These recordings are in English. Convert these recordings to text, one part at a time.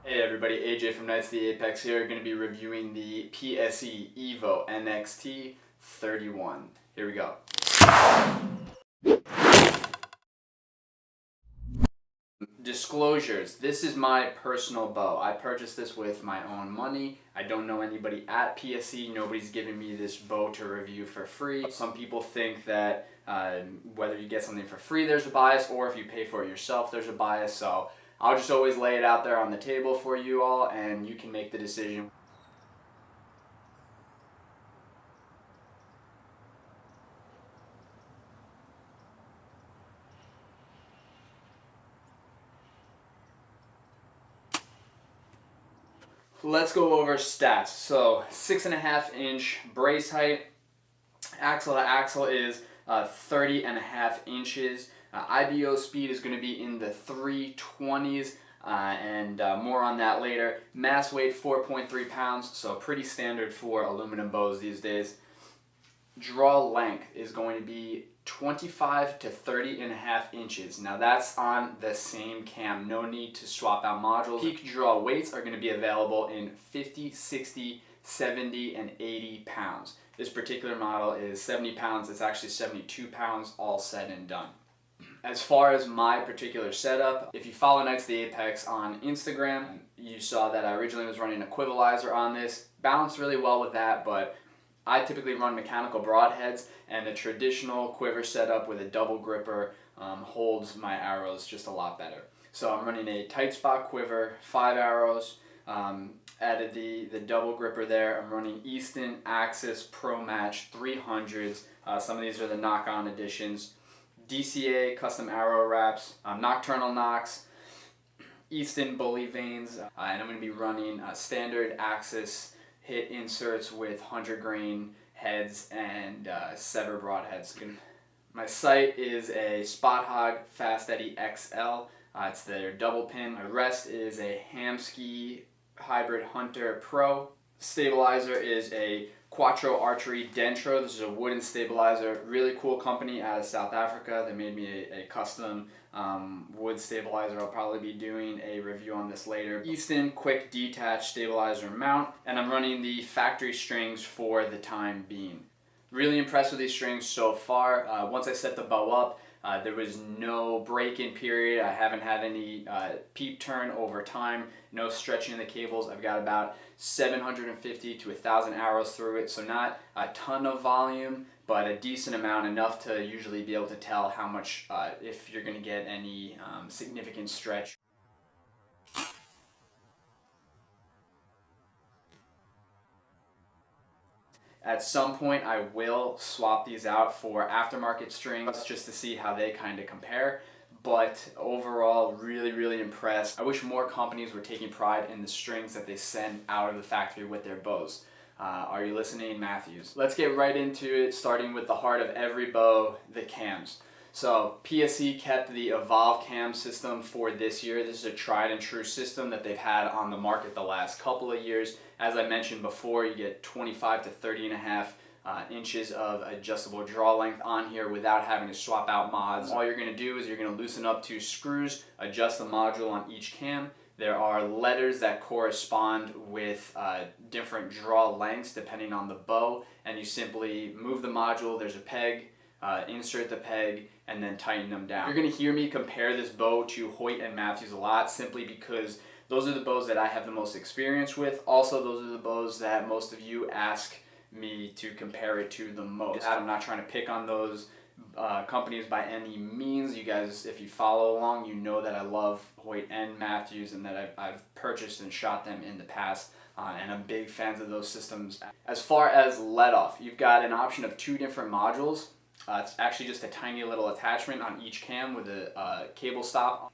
Hey everybody, AJ from Knights of the Apex here, going to be reviewing the PSE EVO NXT 31. Here we go. Disclosures. This is my personal bow. I purchased this with my own money. I don't know anybody at PSE. Nobody's giving me this bow to review for free. Some people think that whether you get something for free there's a bias, or if you pay for it yourself there's a bias. So I'll just always lay it out there on the table for you all and you can make the decision. Let's go over stats. So 6.5 inch brace height. Axle to axle is 30.5 inches. IBO speed is going to be in the 320s, and more on that later. Mass weight 4.3 pounds, so pretty standard for aluminum bows these days. Draw length is going to be 25 to 30.5 inches. Now that's on the same cam. No need to swap out modules. Peak draw weights are going to be available in 50, 60, 70, and 80 pounds. This particular model is 70 pounds. It's actually 72 pounds all said and done. As far as my particular setup, if you follow Knights of the Apex on Instagram, you saw that I originally was running an equivalizer on this. Balanced really well with that, but I typically run mechanical broadheads, and the traditional quiver setup with a double gripper holds my arrows just a lot better. So I'm running a tight spot quiver, 5 arrows, added the double gripper there. I'm running Easton Axis Pro Match 300s. Some of these are the knock-on editions. DCA custom arrow wraps, nocturnal nocks, Easton bully vanes, and I'm going to be running standard Axis hit inserts with 100 grain heads and SEVR Broadheads. My sight is a Spot Hog Fast Eddy XL. It's their double pin. My rest is a Hamskea Hybrid Hunter Pro. Stabilizer is a Quattro Archery Dentro. This is a wooden stabilizer. Really cool company out of South Africa. They made me a custom wood stabilizer. I'll probably be doing a review on this later. Easton Quick Detach Stabilizer Mount, and I'm running the factory strings for the time being. Really impressed with these strings so far. Once I set the bow up, there was no break-in period. I haven't had any peep turn over time, no stretching of the cables. I've got about 750 to 1,000 arrows through it, so not a ton of volume, but a decent amount, enough to usually be able to tell how much, if you're going to get any significant stretch. At some point I will swap these out for aftermarket strings just to see how they kind of compare, but overall really impressed. I wish more companies were taking pride in the strings that they send out of the factory with their bows. Are you listening, Matthews? Let's get right into it, starting with the heart of every bow, the cams. So PSE kept the Evolve cam system for this year. This is a tried and true system that they've had on the market the last couple of years. As I mentioned before, you get 25 to 30.5 inches of adjustable draw length on here without having to swap out mods. All you're going to do is you're going to loosen up 2 screws, adjust the module on each cam. There are letters that correspond with different draw lengths depending on the bow, and you simply move the module. There's a peg, insert the peg, and then tighten them down. You're going to hear me compare this bow to Hoyt and Matthews a lot, simply because those are the bows that I have the most experience with. Also, those are the bows that most of you ask me to compare it to the most. I'm not trying to pick on those companies by any means. You guys, if you follow along, you know that I love Hoyt and Matthews and that I've purchased and shot them in the past, and I'm big fans of those systems. As far as let off, you've got an option of 2 different modules. It's actually just a tiny little attachment on each cam with a cable stop.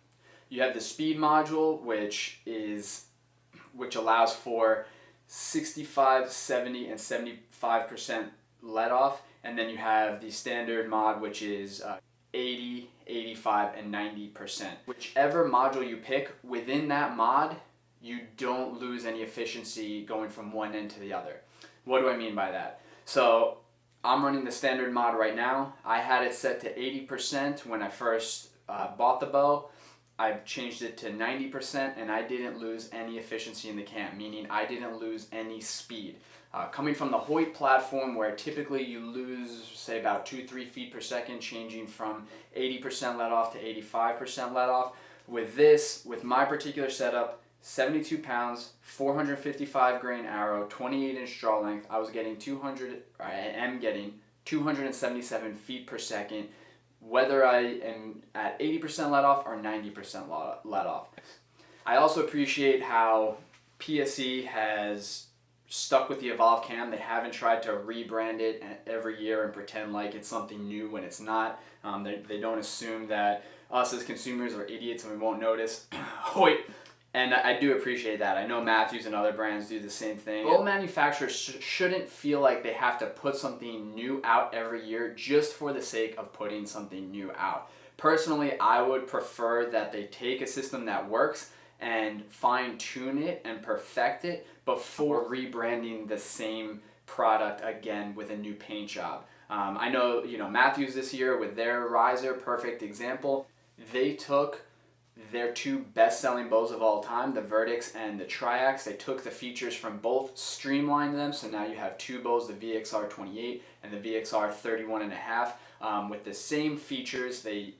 You have the speed module, which allows for 65, 70, and 75% let off, and then you have the standard mod, which is 80, 85, and 90%. Whichever module you pick, within that mod, you don't lose any efficiency going from one end to the other. What do I mean by that? So I'm running the standard mod right now. I had it set to 80% when I first bought the bow. I've changed it to 90% and I didn't lose any efficiency in the cam, meaning I didn't lose any speed. Coming from the Hoyt platform, where typically you lose, say, about 2-3 feet per second, changing from 80% let off to 85% let off, with my particular setup, 72 pounds, 455 grain arrow, 28-inch draw length, I am getting 277 feet per second, whether I am at 80% let off or 90% let off. I also appreciate how PSE has stuck with the Evolve cam. They haven't tried to rebrand it every year and pretend like it's something new when it's not. They don't assume that us as consumers are idiots and we won't notice. Hoyt. And I do appreciate that. I know Matthews and other brands do the same thing. Bow manufacturers shouldn't feel like they have to put something new out every year just for the sake of putting something new out. Personally, I would prefer that they take a system that works and fine-tune it and perfect it before rebranding the same product again with a new paint job. I know, Matthews this year with their riser, perfect example. They took their two best-selling bows of all time, the Vertex and the Triax. They took the features from both, streamlined them, so now you have two bows, the VXR 28 and the VXR 31.5. With the same features, they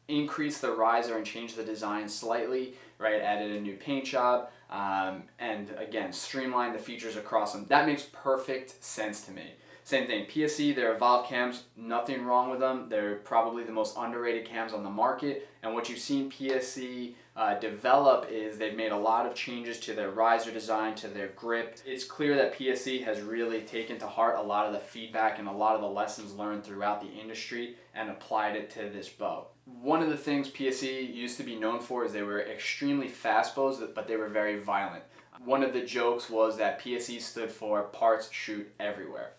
increased the riser and changed the design slightly, right? Added a new paint job, and again, streamlined the features across them. That makes perfect sense to me. Same thing, PSE, their Evolve cams, nothing wrong with them. They're probably the most underrated cams on the market. And what you've seen PSE develop is they've made a lot of changes to their riser design, to their grip. It's clear that PSE has really taken to heart a lot of the feedback and a lot of the lessons learned throughout the industry and applied it to this bow. One of the things PSE used to be known for is they were extremely fast bows, but they were very violent. One of the jokes was that PSE stood for parts shoot everywhere.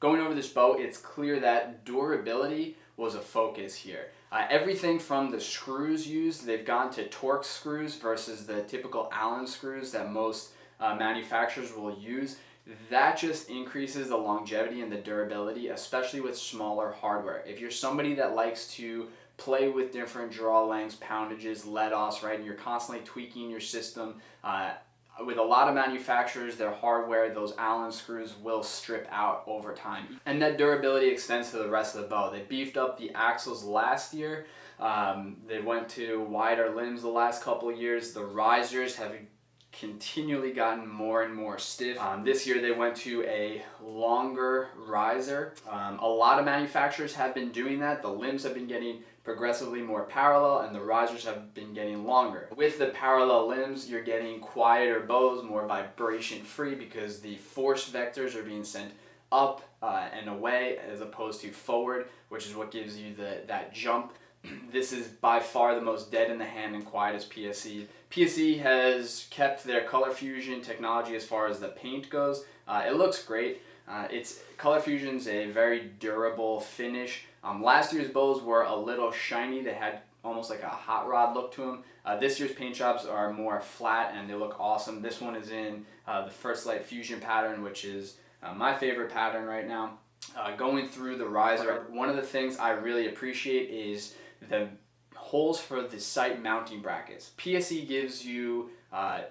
Going over this bow, it's clear that durability was a focus here. Everything from the screws used, they've gone to Torx screws versus the typical Allen screws that most manufacturers will use. That just increases the longevity and the durability, especially with smaller hardware. If you're somebody that likes to play with different draw lengths, poundages, let-offs, right, and you're constantly tweaking your system, with a lot of manufacturers, their hardware, those Allen screws will strip out over time. And that durability extends to the rest of the bow. They beefed up the axles last year. They went to wider limbs the last couple of years. The risers have continually gotten more and more stiff. This year they went to a longer riser. A lot of manufacturers have been doing that. The limbs have been getting progressively more parallel and the risers have been getting longer. With the parallel limbs, you're getting quieter bows, more vibration free, because the force vectors are being sent up and away as opposed to forward, which is what gives you that jump. This is by far the most dead in the hand and quietest PSE. PSE has kept their color fusion technology as far as the paint goes. It looks great. Color fusion's a very durable finish. Last year's bows were a little shiny. They had almost like a hot rod look to them. This year's paint jobs are more flat and they look awesome. This one is in the First Light Fusion pattern, which is my favorite pattern right now. Going through the riser, one of the things I really appreciate is the holes for the sight mounting brackets. PSE gives you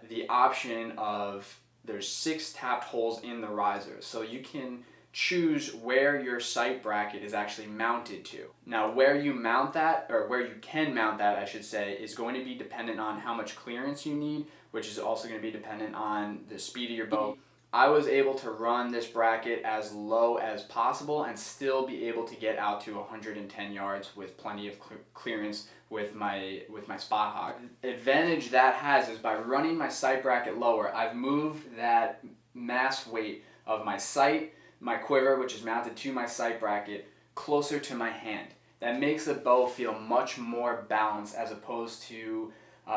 the option of, there's 6 tapped holes in the riser, so you can choose where your sight bracket is actually mounted to. Now where you mount that, or where you can mount that I should say, is going to be dependent on how much clearance you need, which is also going to be dependent on the speed of your bow. I was able to run this bracket as low as possible and still be able to get out to 110 yards with plenty of clearance with my spot hog. The advantage that has is by running my sight bracket lower, I've moved that mass weight of my sight, my quiver, which is mounted to my sight bracket, closer to my hand. That makes the bow feel much more balanced as opposed to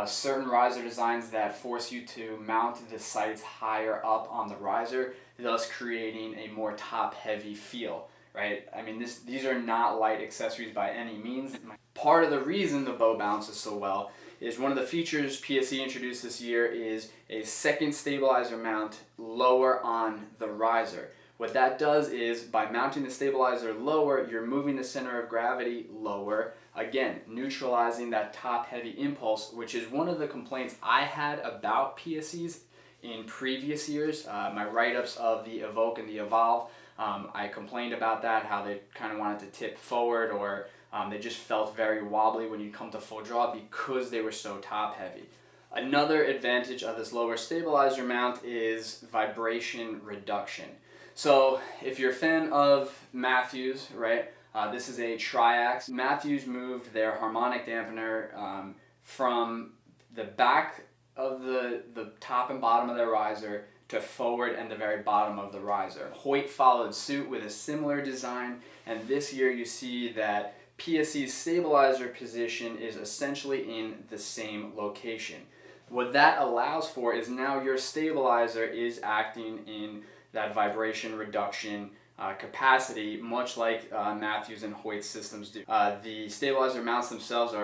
certain riser designs that force you to mount the sights higher up on the riser, thus creating a more top-heavy feel, right? I mean, these are not light accessories by any means. Part of the reason the bow bounces so well is one of the features PSE introduced this year is a second stabilizer mount lower on the riser. What that does is, by mounting the stabilizer lower, you're moving the center of gravity lower, again, neutralizing that top heavy impulse, which is one of the complaints I had about PSEs in previous years. My write-ups of the Evoke and the Evolve, I complained about that, how they kind of wanted to tip forward, or they just felt very wobbly when you come to full draw because they were so top heavy. Another advantage of this lower stabilizer mount is vibration reduction. So if you're a fan of Matthews, right, this is a triax. Matthews moved their harmonic dampener from the back of the top and bottom of their riser to forward and the very bottom of the riser. Hoyt followed suit with a similar design, and this year you see that PSE's stabilizer position is essentially in the same location. What that allows for is now your stabilizer is acting in that vibration reduction capacity, much like Matthews and Hoyt systems do. The stabilizer mounts themselves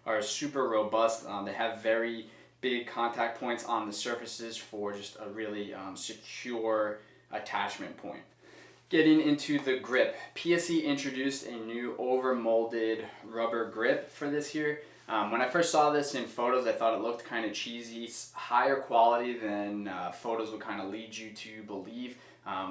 are super robust. They have very big contact points on the surfaces for just a really secure attachment point. Getting into the grip, PSE introduced a new over-molded rubber grip for this year. When I first saw this in photos, I thought it looked kind of cheesy. It's higher quality than photos would kind of lead you to believe.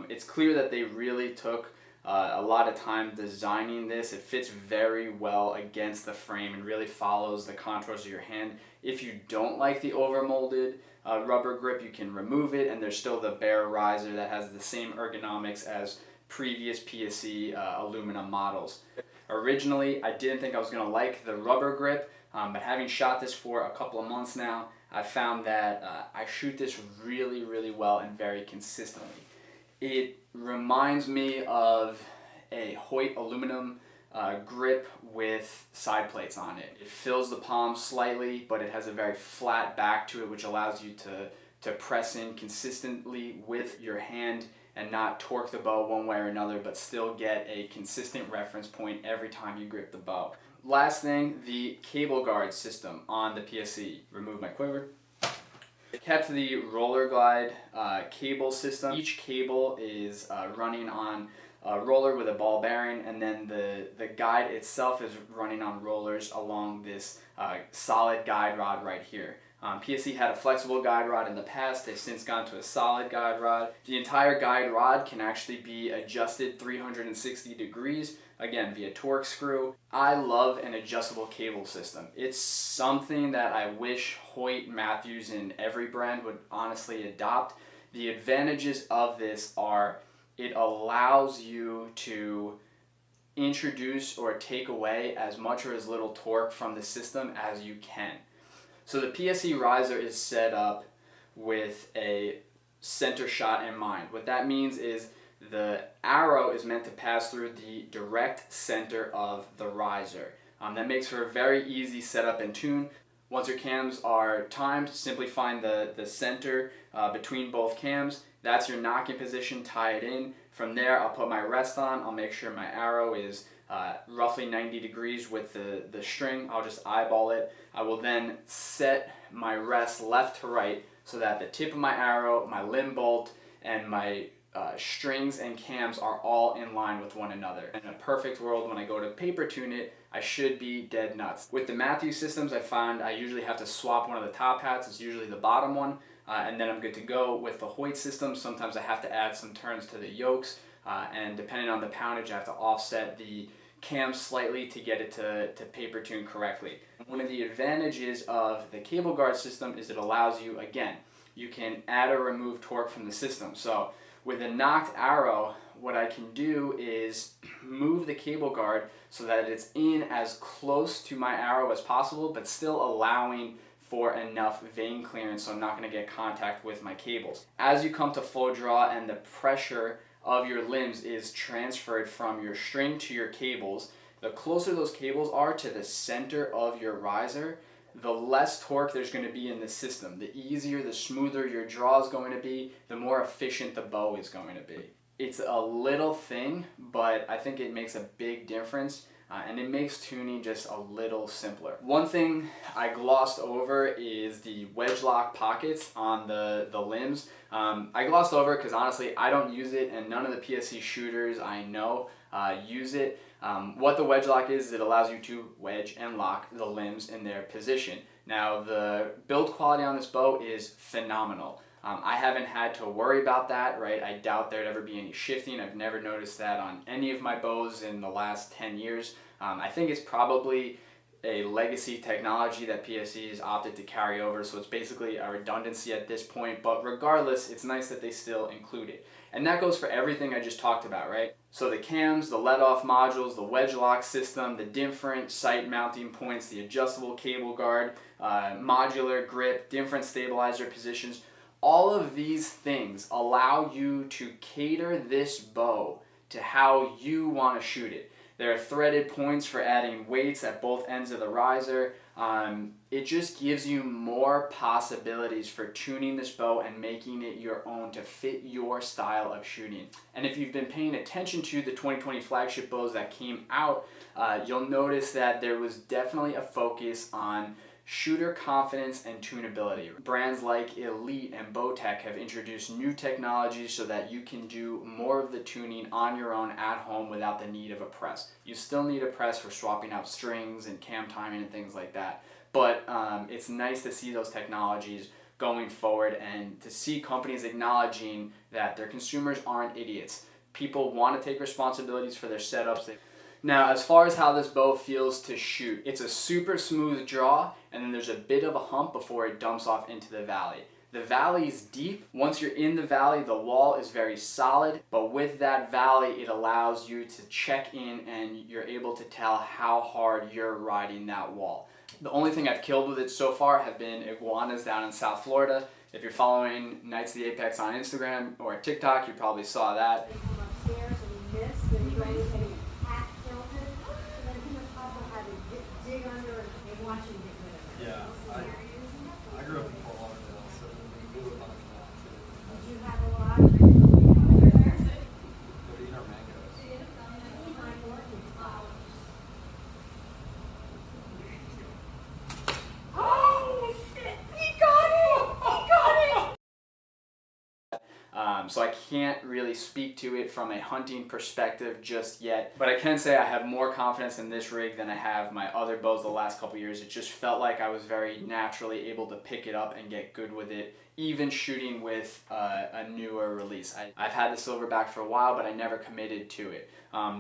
It's clear that they really took a lot of time designing this. It fits very well against the frame and really follows the contours of your hand. If you don't like the over-molded rubber grip, you can remove it, and there's still the bare riser that has the same ergonomics as previous PSE aluminum models. Originally, I didn't think I was going to like the rubber grip, but having shot this for a couple of months now, I found that I shoot this really, really well and very consistently. It reminds me of a Hoyt aluminum grip with side plates on it. It fills the palm slightly, but it has a very flat back to it, which allows you to press in consistently with your hand and not torque the bow one way or another, but still get a consistent reference point every time you grip the bow. Last thing, the cable guard system on the PSE. Remove my quiver. It kept the roller glide cable system. Each cable is running on a roller with a ball bearing, and then the guide itself is running on rollers along this solid guide rod right here. PSE had a flexible guide rod in the past. They've since gone to a solid guide rod. The entire guide rod can actually be adjusted 360 degrees, again via torque screw. I love an adjustable cable system. It's something that I wish Hoyt, Matthews, and every brand would honestly adopt. The advantages of this are it allows you to introduce or take away as much or as little torque from the system as you can. So the PSE riser is set up with a center shot in mind. What that means is the arrow is meant to pass through the direct center of the riser. That makes for a very easy setup and tune. Once your cams are timed, simply find the center between both cams. That's your knocking position, tie it in. From there, I'll put my rest on. I'll make sure my arrow is roughly 90 degrees with the string. I'll just eyeball it. I will then set my rest left to right so that the tip of my arrow, my limb bolt, and my strings and cams are all in line with one another. In a perfect world, when I go to paper tune it, I should be dead nuts. With the Matthews systems, I find I usually have to swap one of the top hats. It's usually the bottom one, and then I'm good to go. With the Hoyt system, sometimes I have to add some turns to the yokes, and depending on the poundage, I have to offset the cam slightly to get it to paper tune correctly. One of the advantages of the cable guard system is it allows you, again, you can add or remove torque from the system. So with a knocked arrow, what I can do is move the cable guard so that it's in as close to my arrow as possible, but still allowing for enough vein clearance so I'm not going to get contact with my cables. As you come to full draw and the pressure of your limbs is transferred from your string to your cables, the closer those cables are to the center of your riser, the less torque there's going to be in the system. The easier, the smoother your draw is going to be, the more efficient the bow is going to be. It's a little thing, but I think it makes a big difference, and it makes tuning just a little simpler. One thing I glossed over is the wedge lock pockets on the limbs. I glossed over because honestly I don't use it, and none of the PSE shooters I know use it. What the wedge lock is it allows you to wedge and lock the limbs in their position. Now, the build quality on this bow is phenomenal. I haven't had to worry about that, right? I doubt there'd ever be any shifting. I've never noticed that on any of my bows in the last 10 years. I think it's probably a legacy technology that PSE has opted to carry over, so it's basically a redundancy at this point, but regardless, it's nice that they still include it. And that goes for everything I just talked about, right? So the cams, the let-off modules, the wedge lock system, the different sight mounting points, the adjustable cable guard, modular grip, different stabilizer positions, all of these things allow you to cater this bow to how you want to shoot it. There are threaded points for adding weights at both ends of the riser. It just gives you more possibilities for tuning this bow and making it your own to fit your style of shooting. And if you've been paying attention to the 2020 flagship bows that came out, you'll notice that there was definitely a focus on shooter confidence and tunability. Brands like Elite and Bowtech have introduced new technologies so that you can do more of the tuning on your own at home without the need of a press. You still need a press for swapping out strings and cam timing and things like that, but it's nice to see those technologies going forward and to see companies acknowledging that their consumers aren't idiots. People want to take responsibilities for their setups. Now, as far as how this bow feels to shoot, it's a super smooth draw, and then there's a bit of a hump before it dumps off into the valley. The valley is deep. Once you're in the valley, the wall is very solid, but with that valley, it allows you to check in and you're able to tell how hard you're riding that wall. The only thing I've killed with it so far have been iguanas down in South Florida. If you're following Knights of the Apex on Instagram or TikTok, you probably saw that. Yeah, I grew up in Fort Lauderdale, so we grew up on a lot too. Did you have a lot of it there? Go eat our mangoes. Oh, shit! He got it! He got it! So I can't really speak to it from a hunting perspective just yet, but I can say I have more confidence in this rig than I have my other bows the last couple years. It just felt like I was very naturally able to pick it up and get good with it, even shooting with a newer release. I've had the Silverback for a while, but I never committed to it.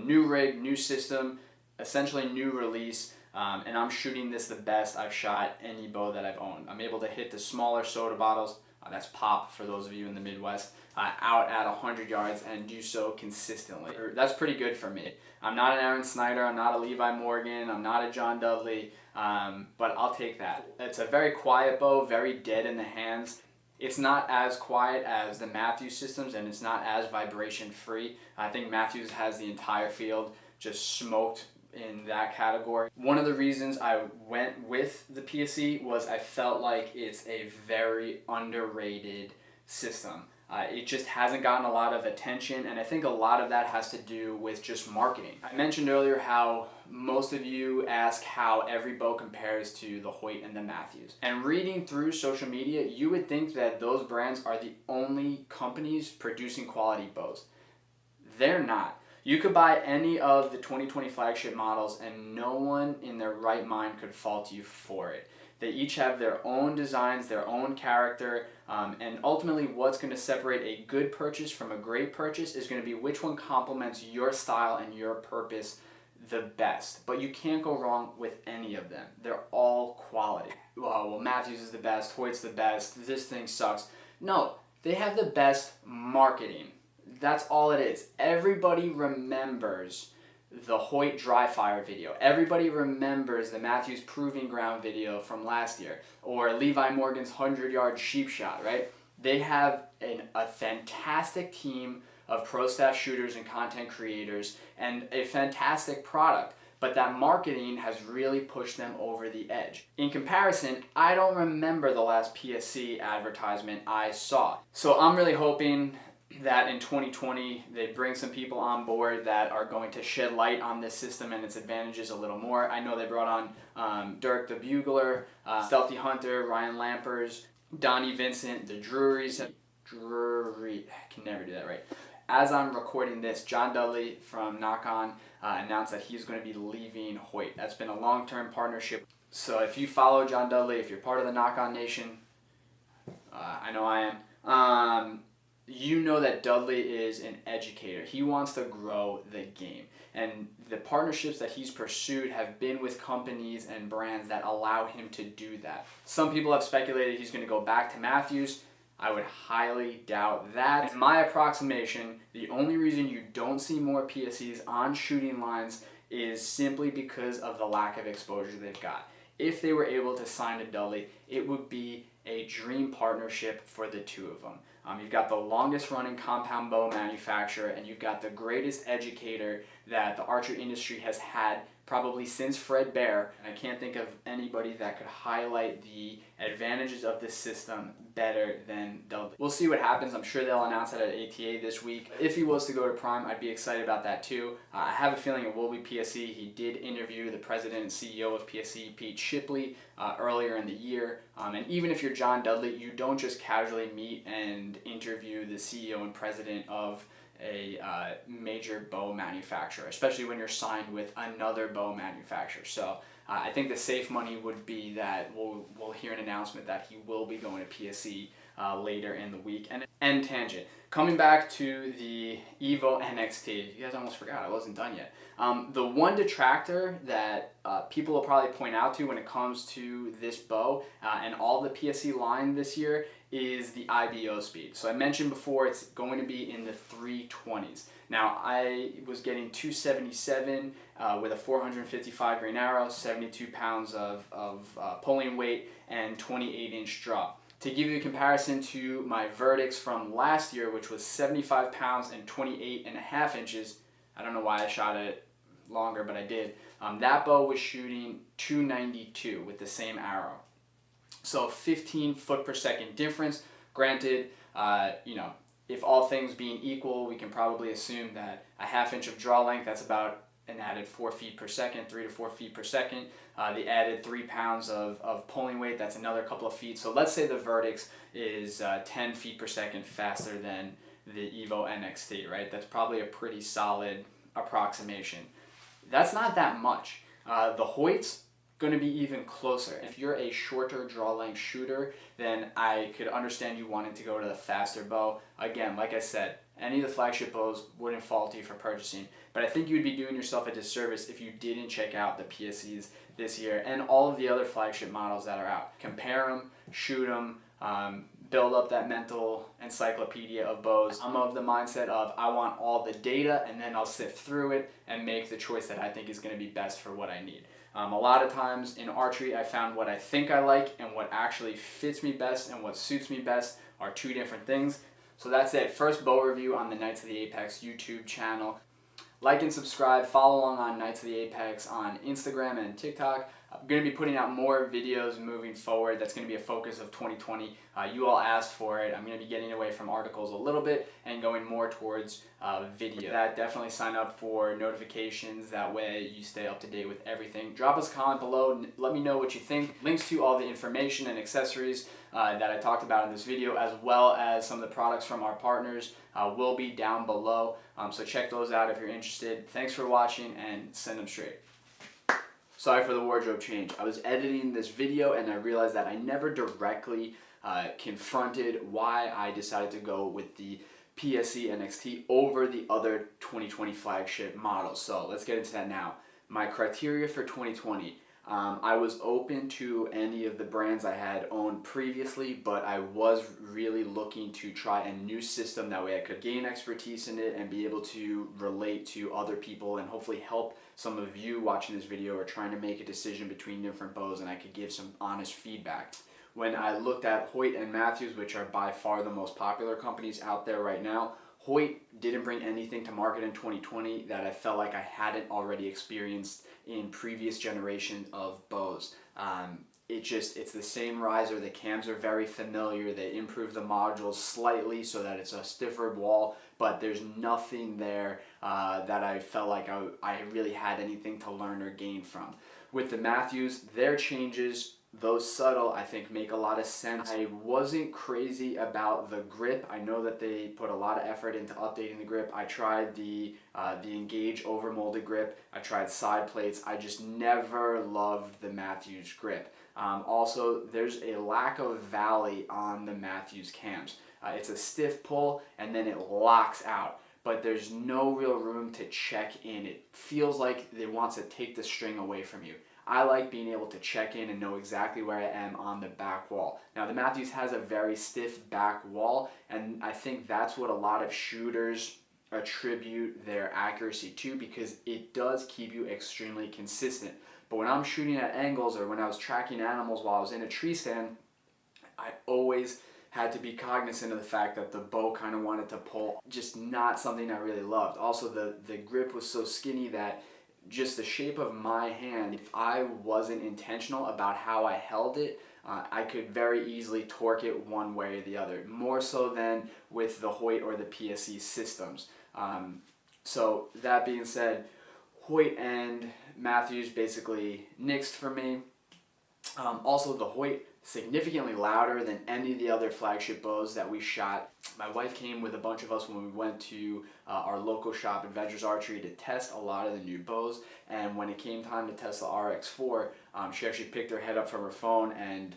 New rig, new system, essentially new release, and I'm shooting this the best I've shot any bow that I've owned. I'm able to hit the smaller soda bottles, that's pop for those of you in the Midwest, out at 100 yards and do so consistently. That's pretty good for me. I'm not an Aaron Snyder, I'm not a Levi Morgan, I'm not a John Dudley, but I'll take that. It's a very quiet bow, very dead in the hands. It's not as quiet as the Matthews systems and it's not as vibration free. I think Matthews has the entire field just smoked in that category. One of the reasons I went with the PSE was I felt like it's a very underrated system. It just hasn't gotten a lot of attention, and I think a lot of that has to do with just marketing. I mentioned earlier how most of you ask how every bow compares to the Hoyt and the Matthews. And reading through social media, you would think that those brands are the only companies producing quality bows. They're not. You could buy any of the 2020 flagship models and no one in their right mind could fault you for it. They each have their own designs, their own character, and ultimately what's going to separate a good purchase from a great purchase is going to be which one complements your style and your purpose the best. But you can't go wrong with any of them. They're all quality. Oh, well, Matthews is the best, Hoyt's the best, this thing sucks. No, they have the best marketing. That's all it is. Everybody remembers the Hoyt dry fire video. Everybody remembers the Matthews Proving Ground video from last year, or Levi Morgan's 100-yard sheep shot, right? They have a fantastic team of pro staff shooters and content creators and a fantastic product, but that marketing has really pushed them over the edge. In comparison, I don't remember the last PSE advertisement I saw. So I'm really hoping that in 2020 they bring some people on board that are going to shed light on this system and its advantages a little more. I know they brought on Dirk the Bugler, Stealthy Hunter, Ryan Lampers, Donnie Vincent, the Drurys, I can never do that right. as I'm recording this, John Dudley from Knock On announced that he's going to be leaving Hoyt. That's been a long-term partnership. So if you follow John Dudley, if you're part of the Knock On Nation, I know I am, you know that Dudley is an educator. He wants to grow the game. And the partnerships that he's pursued have been with companies and brands that allow him to do that. Some people have speculated he's going to go back to Matthews. I would highly doubt that. In my approximation, the only reason you don't see more PSEs on shooting lines is simply because of the lack of exposure they've got. If they were able to sign to Dudley, it would be a dream partnership for the two of them. You've got the longest running compound bow manufacturer, and you've got the greatest educator that the archery industry has had probably since Fred Bear, and I can't think of anybody that could highlight the advantages of this system better than Dudley. We'll see what happens. I'm sure they'll announce that at ATA this week. If he was to go to Prime, I'd be excited about that too. I have a feeling it will be PSE. He did interview the president and CEO of PSE, Pete Shipley, earlier in the year. And even if you're John Dudley, you don't just casually meet and interview the CEO and president of a major bow manufacturer, especially when you're signed with another bow manufacturer. So I think the safe money would be that we'll hear an announcement that he will be going to PSE later in the week. And tangent, coming back to the EVO NXT, you guys almost forgot I wasn't done yet. The one detractor that people will probably point out to when it comes to this bow and all the PSE line this year is the IBO speed. So I mentioned before it's going to be in the 320s. Now I was getting 277 with a 455 grain arrow, 72 pounds of pulling weight, and 28-inch draw. To give you a comparison to my verdicts from last year, which was 75 pounds and 28.5 inches, I don't know why I shot it longer, but I did. That bow was shooting 292 with the same arrow. So 15 foot per second difference. Granted, if all things being equal, we can probably assume that a ½ inch of draw length, that's about an added 4 feet per second, 3 to 4 feet per second. The added 3 pounds of pulling weight, that's another couple of feet. So let's say the verdicts is 10 feet per second faster than the EVO NXT, right? That's probably a pretty solid approximation. That's not that much. The Hoyt's going to be even closer. If you're a shorter draw length shooter, then I could understand you wanting to go to the faster bow. Again, like I said, any of the flagship bows wouldn't fault you for purchasing, but I think you'd be doing yourself a disservice if you didn't check out the PSEs this year and all of the other flagship models that are out. Compare them, shoot them, build up that mental encyclopedia of bows. I'm of the mindset of I want all the data and then I'll sift through it and make the choice that I think is going to be best for what I need. A lot of times in archery, I found what I think I like and what actually fits me best and what suits me best are two different things. So that's it. First bow review on the Knights of the Apex YouTube channel. Like and subscribe. Follow along on Knights of the Apex on Instagram and TikTok. I'm going to be putting out more videos moving forward. That's going to be a focus of 2020. You all asked for it. I'm going to be getting away from articles a little bit and going more towards video. Definitely sign up for notifications. That way you stay up to date with everything. Drop us a comment below. Let me know what you think. Links to all the information and accessories that I talked about in this video, as well as some of the products from our partners, will be down below. So check those out if you're interested. Thanks for watching, and send them straight. Sorry for the wardrobe change. I was editing this video and I realized that I never directly confronted why I decided to go with the PSE NXT over the other 2020 flagship models. So let's get into that now. My criteria for 2020. I was open to any of the brands I had owned previously, but I was really looking to try a new system. That way I could gain expertise in it and be able to relate to other people and hopefully help some of you watching this video or trying to make a decision between different bows, and I could give some honest feedback. When I looked at Hoyt and Matthews, which are by far the most popular companies out there right now, Hoyt didn't bring anything to market in 2020 that I felt like I hadn't already experienced in previous generations of bows. It's the same riser. The cams are very familiar. They improved the modules slightly so that it's a stiffer wall, but there's nothing there that I felt like I really had anything to learn or gain from. With the Matthews, their changes Those subtle, I think, make a lot of sense. I wasn't crazy about the grip. I know that they put a lot of effort into updating the grip. I tried the Engage over molded grip. I tried side plates. I just never loved the Matthews grip. Also, there's a lack of valley on the Matthews cams. It's a stiff pull and then it locks out, but there's no real room to check in. It feels like it wants to take the string away from you. I like being able to check in and know exactly where I am on the back wall. Now the Matthews has a very stiff back wall, and I think that's what a lot of shooters attribute their accuracy to, because it does keep you extremely consistent. But when I'm shooting at angles, or when I was tracking animals while I was in a tree stand, I always had to be cognizant of the fact that the bow kind of wanted to pull. Just not something I really loved. Also, the grip was so skinny that just the shape of my hand, if I wasn't intentional about how I held it, I could very easily torque it one way or the other, more so than with the Hoyt or the PSE systems. So that being said, Hoyt and Matthews basically nixed for me. Also, the Hoyt, significantly louder than any of the other flagship bows that we shot. My wife came with a bunch of us when we went to our local shop, Adventures Archery, to test a lot of the new bows, and when it came time to test the RX4, she actually picked her head up from her phone and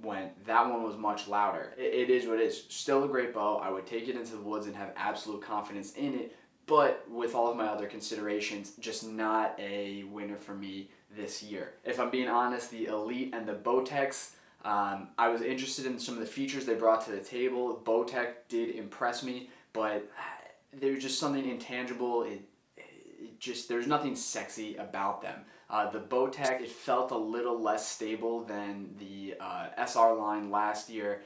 went, that one was much louder. It is what it is. Still a great bow. I would take it into the woods and have absolute confidence in it, but with all of my other considerations, just not a winner for me this year. If I'm being honest, the Elite and the Bowtechs, I was interested in some of the features they brought to the table. Bowtech did impress me, but there was just something intangible. There's nothing sexy about them. The Bowtech, it felt a little less stable than the SR line last year,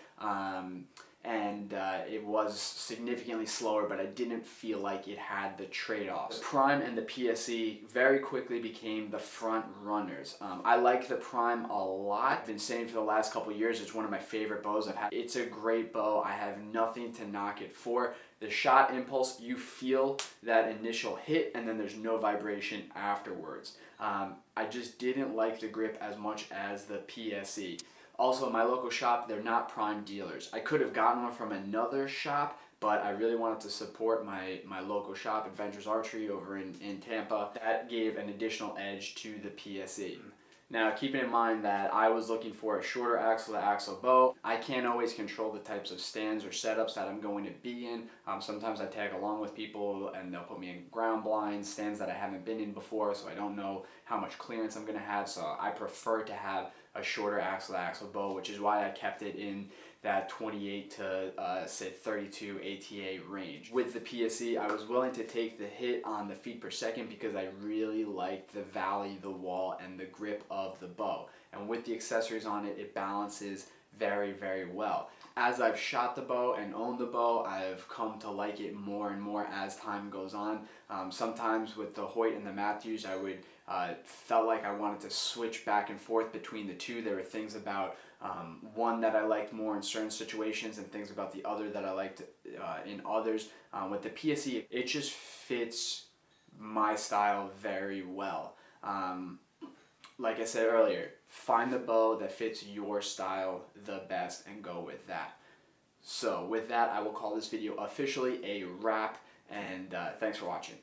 and it was significantly slower, but I didn't feel like it had the trade-offs. The Prime and the PSE very quickly became the front runners. I like the Prime a lot. I've been saying for the last couple of years, it's one of my favorite bows I've had. It's a great bow. I have nothing to knock it for. The shot impulse, you feel that initial hit, and then there's no vibration afterwards. I just didn't like the grip as much as the PSE. Also, my local shop, they're not Prime dealers. I could have gotten one from another shop, but I really wanted to support my local shop, Adventures Archery, over in Tampa. That gave an additional edge to the PSE. Now, keeping in mind that I was looking for a shorter axle-to-axle bow, I can't always control the types of stands or setups that I'm going to be in. Sometimes I tag along with people and they'll put me in ground blinds, stands that I haven't been in before, so I don't know how much clearance I'm going to have, so I prefer to have a shorter axle-to-axle bow, which is why I kept it in that 28 to say 32 ATA range. With the PSE, I was willing to take the hit on the feet per second because I really liked the valley, the wall, and the grip of the bow. And with the accessories on it, it balances very, very well. As I've shot the bow and owned the bow, I've come to like it more and more as time goes on. Sometimes with the Hoyt and the Matthews, I would felt like I wanted to switch back and forth between the two. There were things about one that I liked more in certain situations and things about the other that I liked in others. With the PSE, it just fits my style very well. Like I said earlier, find the bow that fits your style the best and go with that. So with that, I will call this video officially a wrap, and thanks for watching.